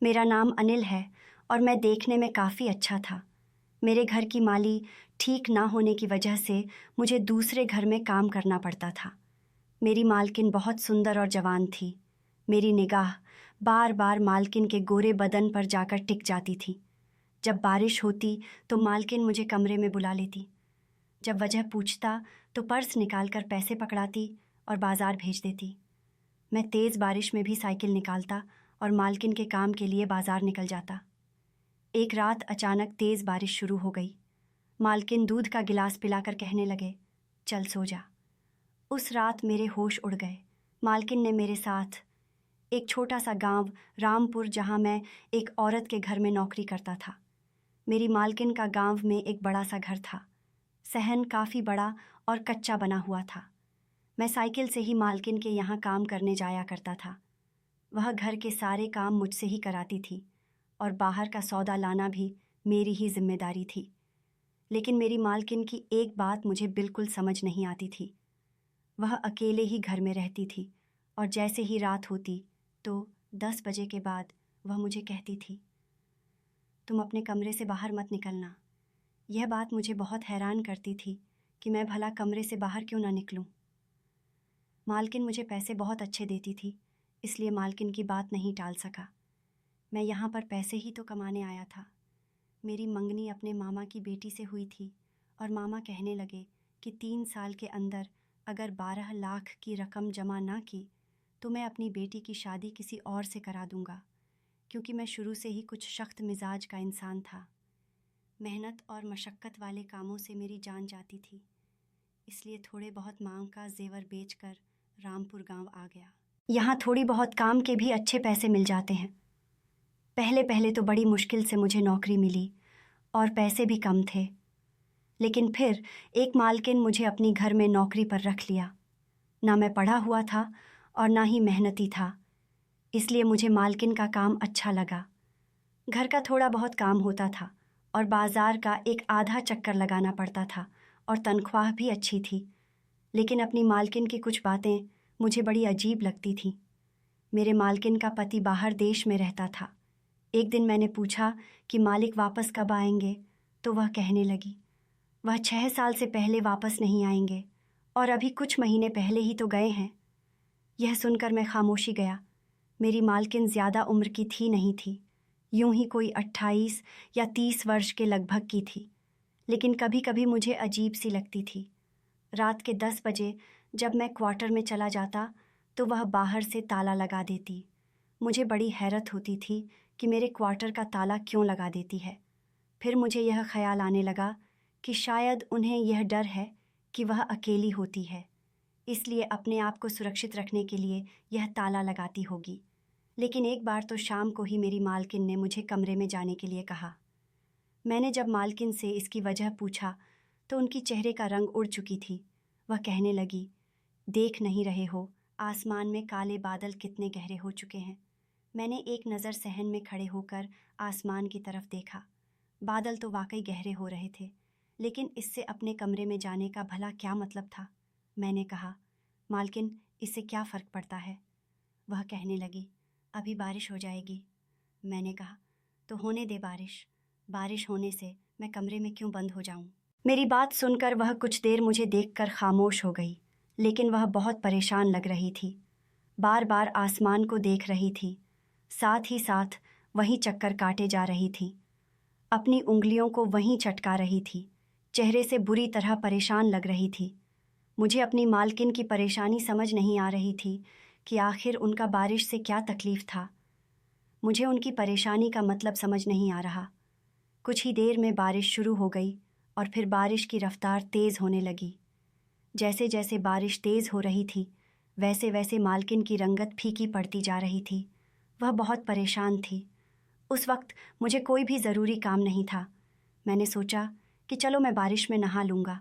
मेरा नाम अनिल है और मैं देखने में काफ़ी अच्छा था। मेरे घर की माली ठीक ना होने की वजह से मुझे दूसरे घर में काम करना पड़ता था। मेरी मालकिन बहुत सुंदर और जवान थी। मेरी निगाह बार बार मालकिन के गोरे बदन पर जाकर टिक जाती थी। जब बारिश होती तो मालकिन मुझे कमरे में बुला लेती। जब वजह पूछता तो पर्स निकालकर पैसे पकड़ाती और बाजार भेज देती। मैं तेज़ बारिश में भी साइकिल निकालता और मालकिन के काम के लिए बाजार निकल जाता। एक रात अचानक तेज़ बारिश शुरू हो गई। मालकिन दूध का गिलास पिलाकर कहने लगे, चल सो जा। उस रात मेरे होश उड़ गए। मालकिन ने मेरे साथ एक छोटा सा गांव रामपुर, जहां मैं एक औरत के घर में नौकरी करता था। मेरी मालकिन का गांव में एक बड़ा सा घर था। सहन काफ़ी बड़ा और कच्चा बना हुआ था। मैं साइकिल से ही मालकिन के यहाँ काम करने जाया करता था। वह घर के सारे काम मुझसे ही कराती थी और बाहर का सौदा लाना भी मेरी ही जिम्मेदारी थी। लेकिन मेरी मालकिन की एक बात मुझे बिल्कुल समझ नहीं आती थी। वह अकेले ही घर में रहती थी और जैसे ही रात होती तो 10 बजे के बाद वह मुझे कहती थी, तुम अपने कमरे से बाहर मत निकलना। यह बात मुझे बहुत हैरान करती थी कि मैं भला कमरे से बाहर क्यों ना निकलूं। मालकिन मुझे पैसे बहुत अच्छे देती थी, इसलिए मालकिन की बात नहीं टाल सका। मैं यहाँ पर पैसे ही तो कमाने आया था। मेरी मंगनी अपने मामा की बेटी से हुई थी और मामा कहने लगे कि 3 साल के अंदर अगर 12 लाख की रकम जमा ना की तो मैं अपनी बेटी की शादी किसी और से करा दूंगा, क्योंकि मैं शुरू से ही कुछ सख्त मिजाज का इंसान था। मेहनत और मशक्क़त वाले कामों से मेरी जान जाती थी, इसलिए थोड़े बहुत मांग का जेवर बेचकर रामपुर गांव आ गया। यहाँ थोड़ी बहुत काम के भी अच्छे पैसे मिल जाते हैं। पहले पहले तो बड़ी मुश्किल से मुझे नौकरी मिली और पैसे भी कम थे, लेकिन फिर एक मालकिन मुझे अपनी घर में नौकरी पर रख लिया। ना मैं पढ़ा हुआ था और ना ही मेहनती था, इसलिए मुझे मालकिन का काम अच्छा लगा। घर का थोड़ा बहुत काम होता था और बाजार का एक आधा चक्कर लगाना पड़ता था और तनख्वाह भी अच्छी थी। लेकिन अपनी मालकिन की कुछ बातें मुझे बड़ी अजीब लगती थीं। मेरे मालकिन का पति बाहर देश में रहता था। एक दिन मैंने पूछा कि मालिक वापस कब आएंगे, तो वह कहने लगी, वह 6 साल से पहले वापस नहीं आएंगे और अभी कुछ महीने पहले ही तो गए हैं। यह सुनकर मैं खामोशी गया। मेरी मालकिन ज़्यादा उम्र की थी नहीं थी, यूं ही कोई 28 या 30 वर्ष के लगभग की थी, लेकिन कभी कभी मुझे अजीब सी लगती थी। रात के 10 बजे जब मैं क्वार्टर में चला जाता तो वह बाहर से ताला लगा देती। मुझे बड़ी हैरत होती थी कि मेरे क्वार्टर का ताला क्यों लगा देती है। फिर मुझे यह ख्याल आने लगा कि शायद उन्हें यह डर है कि वह अकेली होती है, इसलिए अपने आप को सुरक्षित रखने के लिए यह ताला लगाती होगी। लेकिन एक बार तो शाम को ही मेरी मालकिन ने मुझे कमरे में जाने के लिए कहा। मैंने जब मालकिन से इसकी वजह पूछा तो उनकी चेहरे का रंग उड़ चुकी थी। वह कहने लगी, देख नहीं रहे हो आसमान में काले बादल कितने गहरे हो चुके हैं। मैंने एक नज़र सहन में खड़े होकर आसमान की तरफ देखा। बादल तो वाकई गहरे हो रहे थे, लेकिन इससे अपने कमरे में जाने का भला क्या मतलब था। मैंने कहा, मालकिन इससे क्या फ़र्क पड़ता है। वह कहने लगी, अभी बारिश हो जाएगी। मैंने कहा, तो होने दे बारिश। बारिश होने से मैं कमरे में क्यों बंद हो जाऊं। मेरी बात सुनकर वह कुछ देर मुझे देखकर खामोश हो गई, लेकिन वह बहुत परेशान लग रही थी। बार बार आसमान को देख रही थी, साथ ही साथ वहीं चक्कर काटे जा रही थी। अपनी उंगलियों को वहीं चटका रही थी। चेहरे से बुरी तरह परेशान लग रही थी। मुझे अपनी मालकिन की परेशानी समझ नहीं आ रही थी कि आखिर उनका बारिश से क्या तकलीफ़ था। मुझे उनकी परेशानी का मतलब समझ नहीं आ रहा। कुछ ही देर में बारिश शुरू हो गई और फिर बारिश की रफ्तार तेज़ होने लगी। जैसे जैसे बारिश तेज़ हो रही थी, वैसे वैसे मालकिन की रंगत फीकी पड़ती जा रही थी। वह बहुत परेशान थी। उस वक्त मुझे कोई भी ज़रूरी काम नहीं था। मैंने सोचा कि चलो मैं बारिश में नहा लूँगा।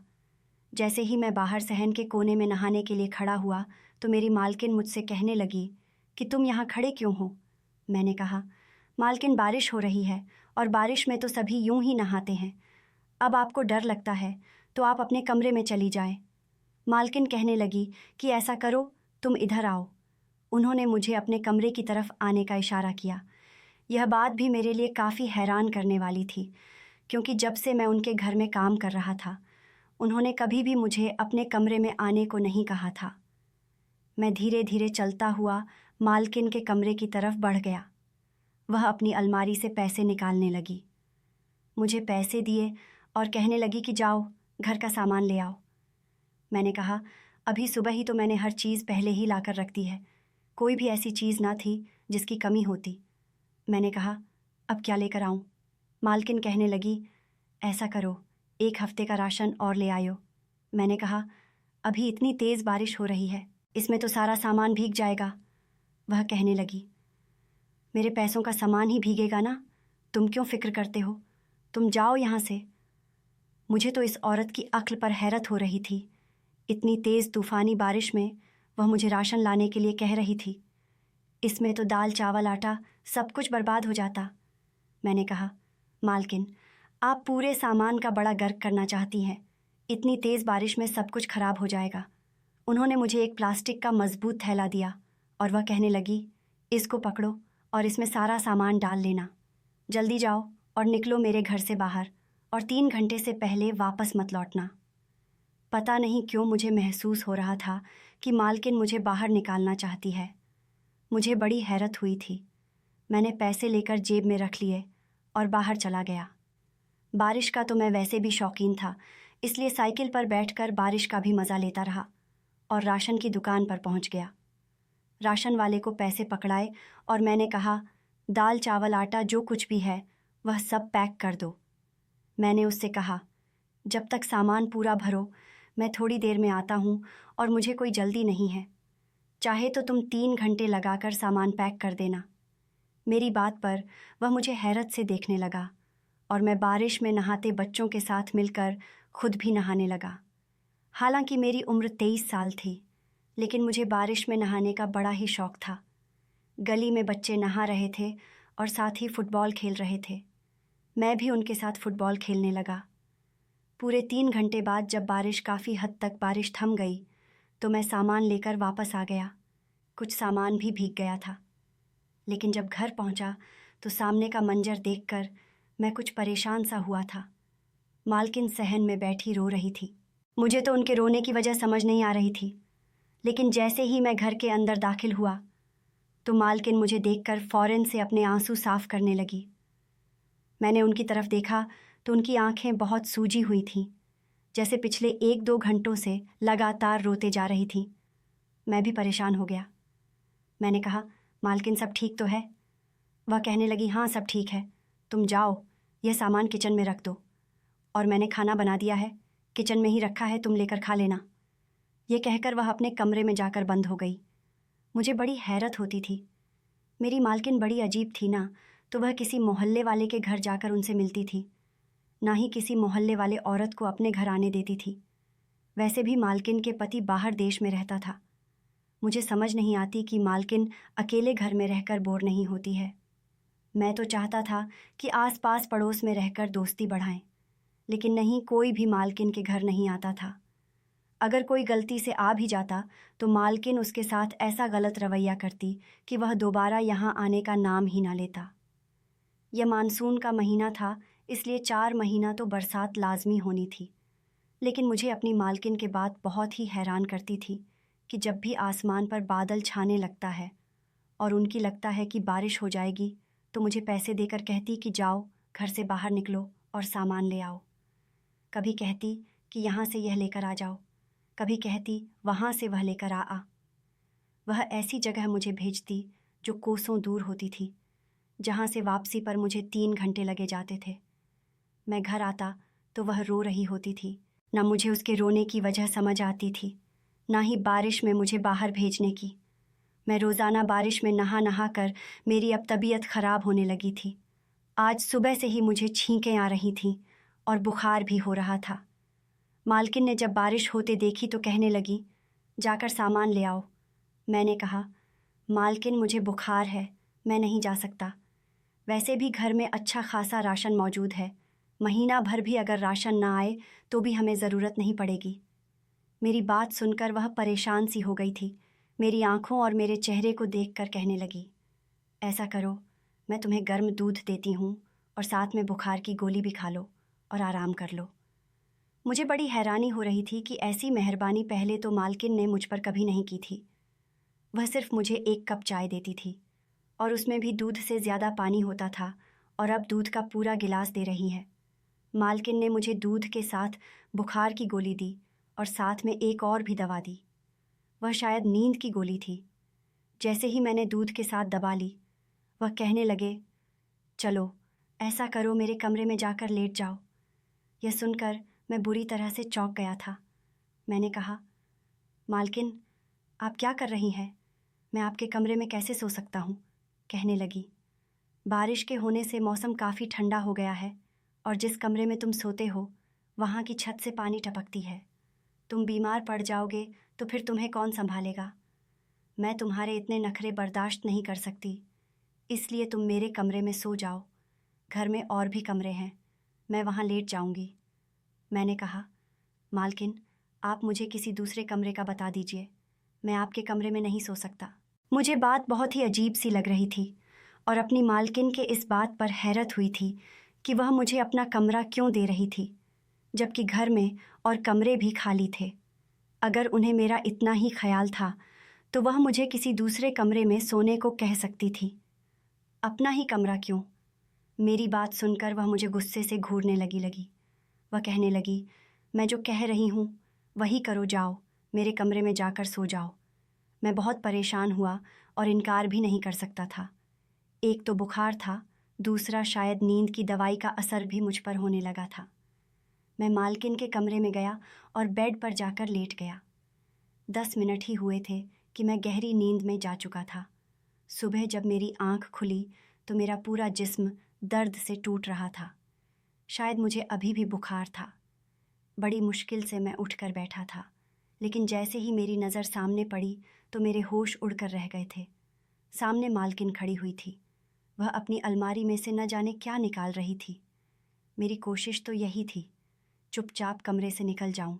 जैसे ही मैं बाहर सहन के कोने में नहाने के लिए खड़ा हुआ तो मेरी मालकिन मुझसे कहने लगी कि तुम यहाँ खड़े क्यों हो। मैंने कहा, मालकिन बारिश हो रही है और बारिश में तो सभी यूं ही नहाते हैं। अब आपको डर लगता है तो आप अपने कमरे में चली जाएं। मालकिन कहने लगी कि ऐसा करो, तुम इधर आओ। उन्होंने मुझे अपने कमरे की तरफ आने का इशारा किया। यह बात भी मेरे लिए काफ़ी हैरान करने वाली थी, क्योंकि जब से मैं उनके घर में काम कर रहा था, उन्होंने कभी भी मुझे अपने कमरे में आने को नहीं कहा था। मैं धीरे धीरे चलता हुआ मालकिन के कमरे की तरफ बढ़ गया। वह अपनी अलमारी से पैसे निकालने लगी। मुझे पैसे दिए और कहने लगी कि जाओ घर का सामान ले आओ। मैंने कहा, अभी सुबह ही तो मैंने हर चीज़ पहले ही लाकर रख दी है, कोई भी ऐसी चीज़ ना थी जिसकी कमी होती। मैंने कहा, अब क्या लेकर आऊँ? मालकिन कहने लगी, ऐसा करो, 1 हफ्ते का राशन और ले आयो। मैंने कहा, अभी इतनी तेज़ बारिश हो रही है, इसमें तो सारा सामान भीग जाएगा। वह कहने लगी, मेरे पैसों का सामान ही भीगेगा ना, तुम क्यों फिक्र करते हो? तुम जाओ यहाँ से। मुझे तो इस औरत की अक्ल पर हैरत हो रही थी। इतनी तेज़ तूफ़ानी बारिश में वह मुझे राशन लाने के लिए कह रही थी। इसमें तो दाल चावल आटा सब कुछ बर्बाद हो जाता। मैंने कहा, मालकिन, आप पूरे सामान का बड़ा गर्क करना चाहती हैं। इतनी तेज़ बारिश में सब कुछ खराब हो जाएगा। उन्होंने मुझे एक प्लास्टिक का मजबूत थैला दिया और वह कहने लगी, इसको पकड़ो और इसमें सारा सामान डाल लेना। जल्दी जाओ और निकलो मेरे घर से बाहर, और 3 घंटे से पहले वापस मत लौटना। पता नहीं क्यों मुझे महसूस हो रहा था कि मालकिन मुझे बाहर निकालना चाहती है। मुझे बड़ी हैरत हुई थी। मैंने पैसे लेकर जेब में रख लिए और बाहर चला गया। बारिश का तो मैं वैसे भी शौकीन था, इसलिए साइकिल पर बैठकर बारिश का भी मज़ा लेता रहा और राशन की दुकान पर पहुंच गया। राशन वाले को पैसे पकड़ाए और मैंने कहा, दाल चावल आटा जो कुछ भी है वह सब पैक कर दो। मैंने उससे कहा, जब तक सामान पूरा भरो मैं थोड़ी देर में आता हूँ और मुझे कोई जल्दी नहीं है। चाहे तो तुम 3 घंटे लगाकर सामान पैक कर देना। मेरी बात पर वह मुझे हैरत से देखने लगा और मैं बारिश में नहाते बच्चों के साथ मिलकर खुद भी नहाने लगा। हालांकि मेरी उम्र 23 साल थी, लेकिन मुझे बारिश में नहाने का बड़ा ही शौक़ था। गली में बच्चे नहा रहे थे और साथ ही फुटबॉल खेल रहे थे। मैं भी उनके साथ फुटबॉल खेलने लगा। पूरे 3 घंटे बाद जब बारिश काफ़ी हद तक बारिश थम गई तो मैं सामान लेकर वापस आ गया। कुछ सामान भी भीग गया था, लेकिन जब घर पहुंचा तो सामने का मंजर देखकर मैं कुछ परेशान सा हुआ था। मालकिन सहन में बैठी रो रही थी। मुझे तो उनके रोने की वजह समझ नहीं आ रही थी, लेकिन जैसे ही मैं घर के अंदर दाखिल हुआ तो मालकिन मुझे देखकर फ़ौरन से अपने आंसू साफ करने लगी। मैंने उनकी तरफ देखा तो उनकी आंखें बहुत सूजी हुई थीं, जैसे पिछले 1-2 घंटों से लगातार रोते जा रही थीं। मैं भी परेशान हो गया। मैंने कहा, मालकिन सब ठीक तो है? वह कहने लगी, हाँ सब ठीक है, तुम जाओ, यह सामान किचन में रख दो, और मैंने खाना बना दिया है, किचन में ही रखा है, तुम लेकर खा लेना। यह कहकर वह अपने कमरे में जाकर बंद हो गई। मुझे बड़ी हैरत होती थी। मेरी मालकिन बड़ी अजीब थी ना, तो वह किसी मोहल्ले वाले के घर जाकर उनसे मिलती थी, ना ही किसी मोहल्ले वाले औरत को अपने घर आने देती थी। वैसे भी मालकिन के पति बाहर देश में रहता था। मुझे समझ नहीं आती कि मालकिन अकेले घर में रहकर बोर नहीं होती है। मैं तो चाहता था कि आस-पास पड़ोस में रहकर दोस्ती बढ़ाएं, लेकिन नहीं, कोई भी मालकिन के घर नहीं आता था। अगर कोई गलती से आ भी जाता तो मालकिन उसके साथ ऐसा गलत रवैया करती कि वह दोबारा यहाँ आने का नाम ही ना लेता। यह मानसून का महीना था, इसलिए 4 महीना तो बरसात लाजमी होनी थी, लेकिन मुझे अपनी मालकिन के बात बहुत ही हैरान करती थी कि जब भी आसमान पर बादल छाने लगता है और उनकी लगता है कि बारिश हो जाएगी तो मुझे पैसे देकर कहती कि जाओ घर से बाहर निकलो और सामान ले आओ। कभी कहती कि यहाँ से यह लेकर आ जाओ, कभी कहती वहाँ से वह लेकर आ। वह ऐसी जगह मुझे भेजती जो कोसों दूर होती थी, जहाँ से वापसी पर मुझे 3 घंटे लगे जाते थे। मैं घर आता तो वह रो रही होती थी। ना मुझे उसके रोने की वजह समझ आती थी, ना ही बारिश में मुझे बाहर भेजने की। मैं रोज़ाना बारिश में नहा नहा कर मेरी अब तबीयत ख़राब होने लगी थी। आज सुबह से ही मुझे छींकें आ रही थीं और बुखार भी हो रहा था। मालकिन ने जब बारिश होते देखी तो कहने लगी, जाकर सामान ले आओ। मैंने कहा, मालकिन मुझे बुखार है, मैं नहीं जा सकता। वैसे भी घर में अच्छा खासा राशन मौजूद है, महीना भर भी अगर राशन ना आए तो भी हमें ज़रूरत नहीं पड़ेगी। मेरी बात सुनकर वह परेशान सी हो गई थी। मेरी आंखों और मेरे चेहरे को देखकर कहने लगी, ऐसा करो, मैं तुम्हें गर्म दूध देती हूँ और साथ में बुखार की गोली भी खा लो और आराम कर लो। मुझे बड़ी हैरानी हो रही थी कि ऐसी मेहरबानी पहले तो मालकिन ने मुझ पर कभी नहीं की थी। वह सिर्फ मुझे 1 कप चाय देती थी और उसमें भी दूध से ज़्यादा पानी होता था, और अब दूध का पूरा गिलास दे रही है। मालकिन ने मुझे दूध के साथ बुखार की गोली दी और साथ में एक और भी दवा दी। वह शायद नींद की गोली थी। जैसे ही मैंने दूध के साथ दबा ली, वह कहने लगे, चलो ऐसा करो, मेरे कमरे में जाकर लेट जाओ। यह सुनकर मैं बुरी तरह से चौंक गया था। मैंने कहा, मालकिन आप क्या कर रही हैं? मैं आपके कमरे में कैसे सो सकता हूँ? कहने लगी, बारिश के होने से मौसम काफ़ी ठंडा हो गया है और जिस कमरे में तुम सोते हो वहाँ की छत से पानी टपकती है। तुम बीमार पड़ जाओगे तो फिर तुम्हें कौन संभालेगा? मैं तुम्हारे इतने नखरे बर्दाश्त नहीं कर सकती, इसलिए तुम मेरे कमरे में सो जाओ। घर में और भी कमरे हैं, मैं वहाँ लेट जाऊँगी। मैंने कहा, मालकिन आप मुझे किसी दूसरे कमरे का बता दीजिए, मैं आपके कमरे में नहीं सो सकता। मुझे बात बहुत ही अजीब सी लग रही थी और अपनी मालकिन के इस बात पर हैरत हुई थी कि वह मुझे अपना कमरा क्यों दे रही थी, जबकि घर में और कमरे भी खाली थे। अगर उन्हें मेरा इतना ही ख्याल था तो वह मुझे किसी दूसरे कमरे में सोने को कह सकती थी, अपना ही कमरा क्यों? मेरी बात सुनकर वह मुझे गुस्से से घूरने लगी। वह कहने लगी, मैं जो कह रही हूँ वही करो, जाओ मेरे कमरे में जाकर सो जाओ। मैं बहुत परेशान हुआ और इनकार भी नहीं कर सकता था। एक तो बुखार था, दूसरा शायद नींद की दवाई का असर भी मुझ पर होने लगा था। मैं मालकिन के कमरे में गया और बेड पर जाकर लेट गया। 10 मिनट ही हुए थे कि मैं गहरी नींद में जा चुका था। सुबह जब मेरी आँख खुली तो मेरा पूरा जिस्म दर्द से टूट रहा था। शायद मुझे अभी भी बुखार था। बड़ी मुश्किल से मैं उठकर बैठा था, लेकिन जैसे ही मेरी नज़र सामने पड़ी तो मेरे होश उड़कर रह गए थे। सामने मालकिन खड़ी हुई थी। वह अपनी अलमारी में से न जाने क्या निकाल रही थी। मेरी कोशिश तो यही थी, चुपचाप कमरे से निकल जाऊं।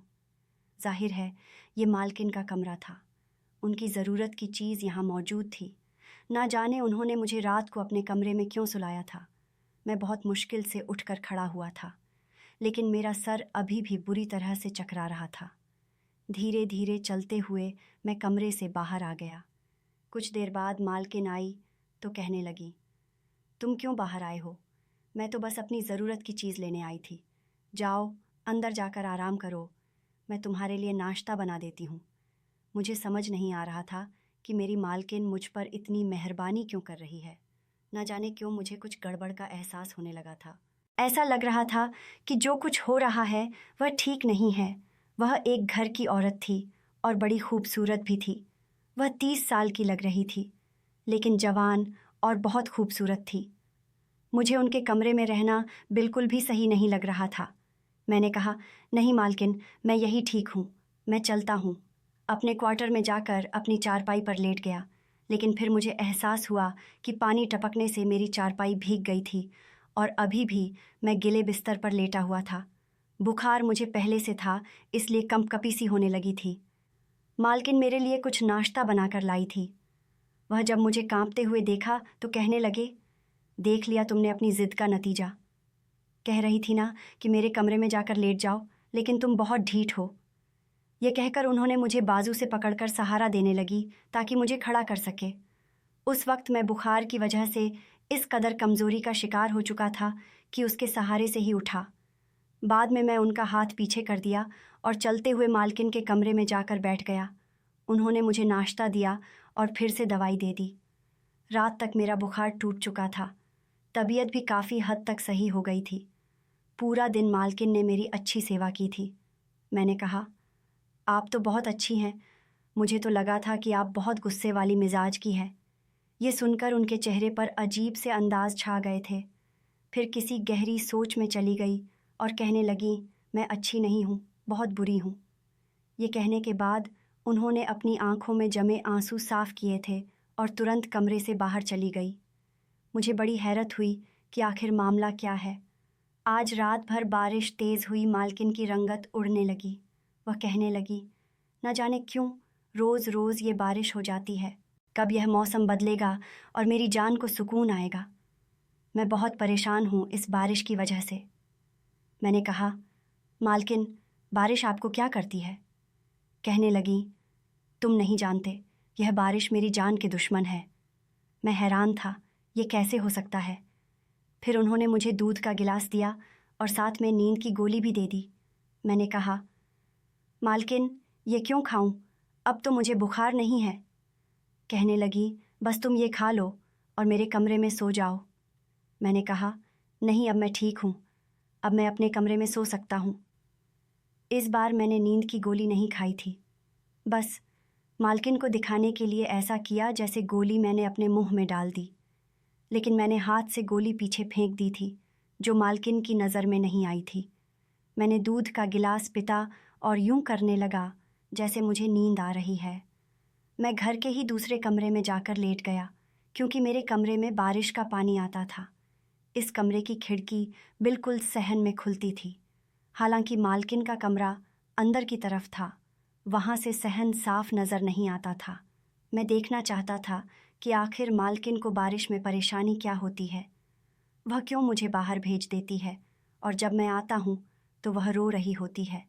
जाहिर है ये मालकिन का कमरा था, उनकी ज़रूरत की चीज़ यहाँ मौजूद थी। ना जाने उन्होंने मुझे रात को अपने कमरे में क्यों सुलाया था। मैं बहुत मुश्किल से उठकर खड़ा हुआ था, लेकिन मेरा सर अभी भी बुरी तरह से चकरा रहा था। धीरे धीरे चलते हुए मैं कमरे से बाहर आ गया। कुछ देर बाद मालकिन आई तो कहने लगी, तुम क्यों बाहर आए हो? मैं तो बस अपनी ज़रूरत की चीज़ लेने आई थी। जाओ अंदर जाकर आराम करो, मैं तुम्हारे लिए नाश्ता बना देती हूँ। मुझे समझ नहीं आ रहा था कि मेरी मालकिन मुझ पर इतनी मेहरबानी क्यों कर रही है। न जाने क्यों मुझे कुछ गड़बड़ का एहसास होने लगा था। ऐसा लग रहा था कि जो कुछ हो रहा है वह ठीक नहीं है। वह एक घर की औरत थी और बड़ी खूबसूरत भी थी। वह 30 साल की लग रही थी, लेकिन जवान और बहुत खूबसूरत थी। मुझे उनके कमरे में रहना बिल्कुल भी सही नहीं लग रहा था। मैंने कहा, नहीं मालकिन, मैं यही ठीक हूँ, मैं चलता हूँ। अपने क्वार्टर में जाकर अपनी चारपाई पर लेट गया, लेकिन फिर मुझे एहसास हुआ कि पानी टपकने से मेरी चारपाई भीग गई थी और अभी भी मैं गिले बिस्तर पर लेटा हुआ था। बुखार मुझे पहले से था, इसलिए कंपकपी सी होने लगी थी। मालकिन मेरे लिए कुछ नाश्ता बनाकर लाई थी। वह जब मुझे कांपते हुए देखा तो कहने लगे, देख लिया तुमने अपनी ज़िद का नतीजा। कह रही थी ना कि मेरे कमरे में जाकर लेट जाओ, लेकिन तुम बहुत ढीठ हो। यह कहकर उन्होंने मुझे बाजू से पकड़कर सहारा देने लगी ताकि मुझे खड़ा कर सके। उस वक्त मैं बुखार की वजह से इस कदर कमज़ोरी का शिकार हो चुका था कि उसके सहारे से ही उठा। बाद में मैं उनका हाथ पीछे कर दिया और चलते हुए मालकिन के कमरे में जाकर बैठ गया। उन्होंने मुझे नाश्ता दिया और फिर से दवाई दे दी। रात तक मेरा बुखार टूट चुका था। तबीयत भी काफ़ी हद तक सही हो गई थी। पूरा दिन मालकिन ने मेरी अच्छी सेवा की थी। मैंने कहा, आप तो बहुत अच्छी हैं, मुझे तो लगा था कि आप बहुत गुस्से वाली मिजाज की हैं। ये सुनकर उनके चेहरे पर अजीब से अंदाज छा गए थे। फिर किसी गहरी सोच में चली गई और कहने लगी, मैं अच्छी नहीं हूँ, बहुत बुरी हूँ। ये कहने के बाद उन्होंने अपनी आंखों में जमे आंसू साफ किए थे और तुरंत कमरे से बाहर चली गई। मुझे बड़ी हैरत हुई कि आखिर मामला क्या है। आज रात भर बारिश तेज़ हुई, मालकिन की रंगत उड़ने लगी। वह कहने लगी, न जाने क्यों रोज़ रोज़ ये बारिश हो जाती है। कब यह मौसम बदलेगा और मेरी जान को सुकून आएगा। मैं बहुत परेशान हूँ इस बारिश की वजह से। मैंने कहा, मालकिन, बारिश आपको क्या करती है? कहने लगी, तुम नहीं जानते, यह बारिश मेरी जान के दुश्मन है। मैं हैरान था, ये कैसे हो सकता है? फिर उन्होंने मुझे दूध का गिलास दिया और साथ में नींद की गोली भी दे दी। मैंने कहा, मालकिन, ये क्यों खाऊं? अब तो मुझे बुखार नहीं है। कहने लगी, बस तुम ये खा लो और मेरे कमरे में सो जाओ। मैंने कहा, नहीं, अब मैं ठीक हूँ, अब मैं अपने कमरे में सो सकता हूँ। इस बार मैंने नींद की गोली नहीं खाई थी, बस मालकिन को दिखाने के लिए ऐसा किया जैसे गोली मैंने अपने मुंह में डाल दी। लेकिन मैंने हाथ से गोली पीछे फेंक दी थी, जो मालकिन की नज़र में नहीं आई थी। मैंने दूध का गिलास पिता और यूं करने लगा जैसे मुझे नींद आ रही है। मैं घर के ही दूसरे कमरे में जाकर लेट गया, क्योंकि मेरे कमरे में बारिश का पानी आता था। इस कमरे की खिड़की बिल्कुल सहन में खुलती थी। हालांकि मालकिन का कमरा अंदर की तरफ था, वहाँ से सहन साफ नज़र नहीं आता था। मैं देखना चाहता था कि आखिर मालकिन को बारिश में परेशानी क्या होती है। वह क्यों मुझे बाहर भेज देती है और जब मैं आता हूँ तो वह रो रही होती है।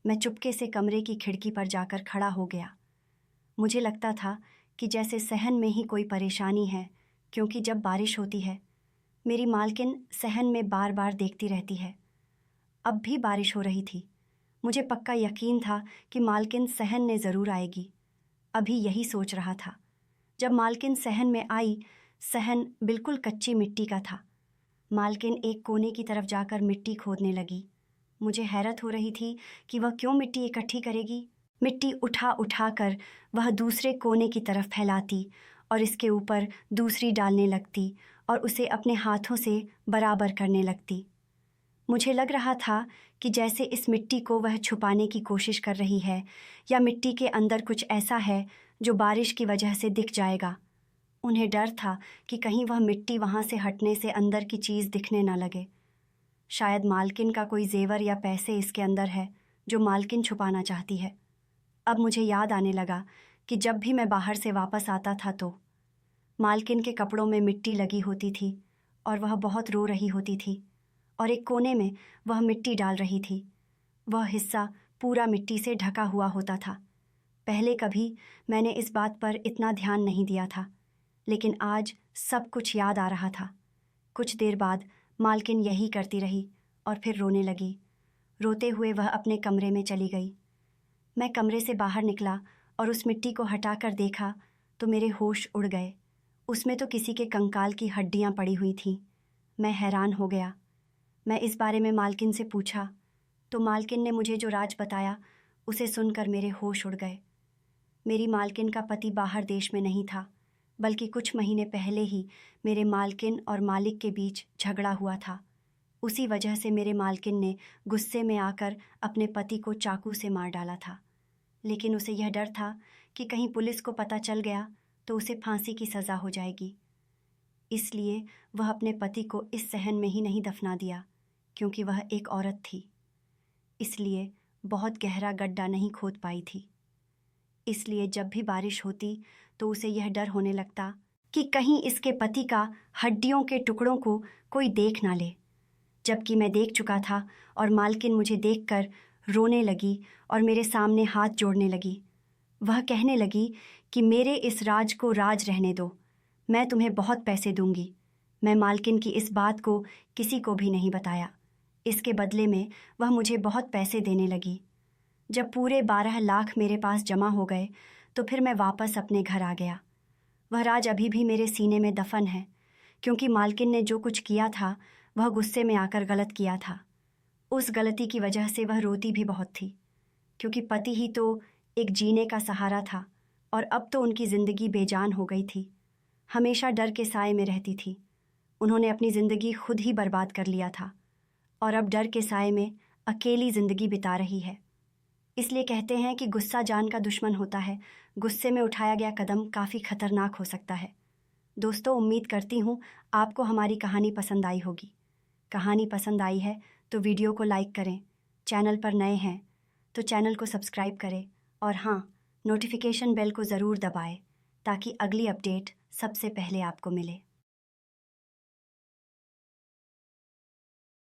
मैं चुपके से कमरे की खिड़की पर जाकर खड़ा हो गया। मुझे लगता था कि जैसे सहन में ही कोई परेशानी है, क्योंकि जब बारिश होती है मेरी मालकिन सहन में बार बार देखती रहती है। अब भी बारिश हो रही थी। मुझे पक्का यकीन था कि मालकिन सहन ने ज़रूर आएगी। अभी यही सोच रहा था जब मालकिन सहन में आई। सहन बिल्कुल कच्ची मिट्टी का था। मालकिन एक कोने की तरफ जाकर मिट्टी खोदने लगी। मुझे हैरत हो रही थी कि वह क्यों मिट्टी इकट्ठी करेगी। मिट्टी उठा उठा कर वह दूसरे कोने की तरफ फैलाती और इसके ऊपर दूसरी डालने लगती और उसे अपने हाथों से बराबर करने लगती। मुझे लग रहा था कि जैसे इस मिट्टी को वह छुपाने की कोशिश कर रही है, या मिट्टी के अंदर कुछ ऐसा है जो बारिश की वजह से दिख जाएगा। उन्हें डर था कि कहीं वह मिट्टी वहाँ से हटने से अंदर की चीज़ दिखने न लगे। शायद मालकिन का कोई जेवर या पैसे इसके अंदर है जो मालकिन छुपाना चाहती है। अब मुझे याद आने लगा कि जब भी मैं बाहर से वापस आता था तो मालकिन के कपड़ों में मिट्टी लगी होती थी और वह बहुत रो रही होती थी और एक कोने में वह मिट्टी डाल रही थी। वह हिस्सा पूरा मिट्टी से ढका हुआ होता था। पहले कभी मैंने इस बात पर इतना ध्यान नहीं दिया था, लेकिन आज सब कुछ याद आ रहा था। कुछ देर बाद मालकिन यही करती रही और फिर रोने लगी। रोते हुए वह अपने कमरे में चली गई। मैं कमरे से बाहर निकला और उस मिट्टी को हटाकर देखा तो मेरे होश उड़ गए। उसमें तो किसी के कंकाल की हड्डियाँ पड़ी हुई थीं। मैं हैरान हो गया। मैं इस बारे में मालकिन से पूछा तो मालकिन ने मुझे जो राज बताया उसे सुनकर मेरे होश उड़ गए। मेरी मालकिन का पति बाहर देश में नहीं था, बल्कि कुछ महीने पहले ही मेरे मालकिन और मालिक के बीच झगड़ा हुआ था। उसी वजह से मेरे मालकिन ने गुस्से में आकर अपने पति को चाकू से मार डाला था। लेकिन उसे यह डर था कि कहीं पुलिस को पता चल गया तो उसे फांसी की सज़ा हो जाएगी। इसलिए वह अपने पति को इस सहन में ही नहीं दफना दिया, क्योंकि वह एक औरत थी। इसलिए बहुत गहरा गड्ढा नहीं खोद पाई थी। इसलिए जब भी बारिश होती तो उसे यह डर होने लगता कि कहीं इसके पति का हड्डियों के टुकड़ों को कोई देख ना ले। जबकि मैं देख चुका था और मालकिन मुझे देखकर रोने लगी और मेरे सामने हाथ जोड़ने लगी। वह कहने लगी कि मेरे इस राज को राज रहने दो, मैं तुम्हें बहुत पैसे दूंगी। मैं मालकिन की इस बात को किसी को भी नहीं बताया। इसके बदले में वह मुझे बहुत पैसे देने लगी। जब पूरे 12 लाख मेरे पास जमा हो गए तो फिर मैं वापस अपने घर आ गया। वह राज अभी भी मेरे सीने में दफन है, क्योंकि मालकिन ने जो कुछ किया था वह गुस्से में आकर गलत किया था। उस गलती की वजह से वह रोती भी बहुत थी, क्योंकि पति ही तो एक जीने का सहारा था और अब तो उनकी ज़िंदगी बेजान हो गई थी। हमेशा डर के साए में रहती थी। उन्होंने अपनी ज़िंदगी खुद ही बर्बाद कर लिया था और अब डर के साए में अकेली ज़िंदगी बिता रही है। इसलिए कहते हैं कि गुस्सा जान का दुश्मन होता है। गुस्से में उठाया गया कदम काफ़ी खतरनाक हो सकता है। दोस्तों, उम्मीद करती हूँ आपको हमारी कहानी पसंद आई होगी। कहानी पसंद आई है तो वीडियो को लाइक करें। चैनल पर नए हैं तो चैनल को सब्सक्राइब करें और हाँ, नोटिफिकेशन बेल को ज़रूर दबाएं ताकि अगली अपडेट सबसे पहले आपको मिले।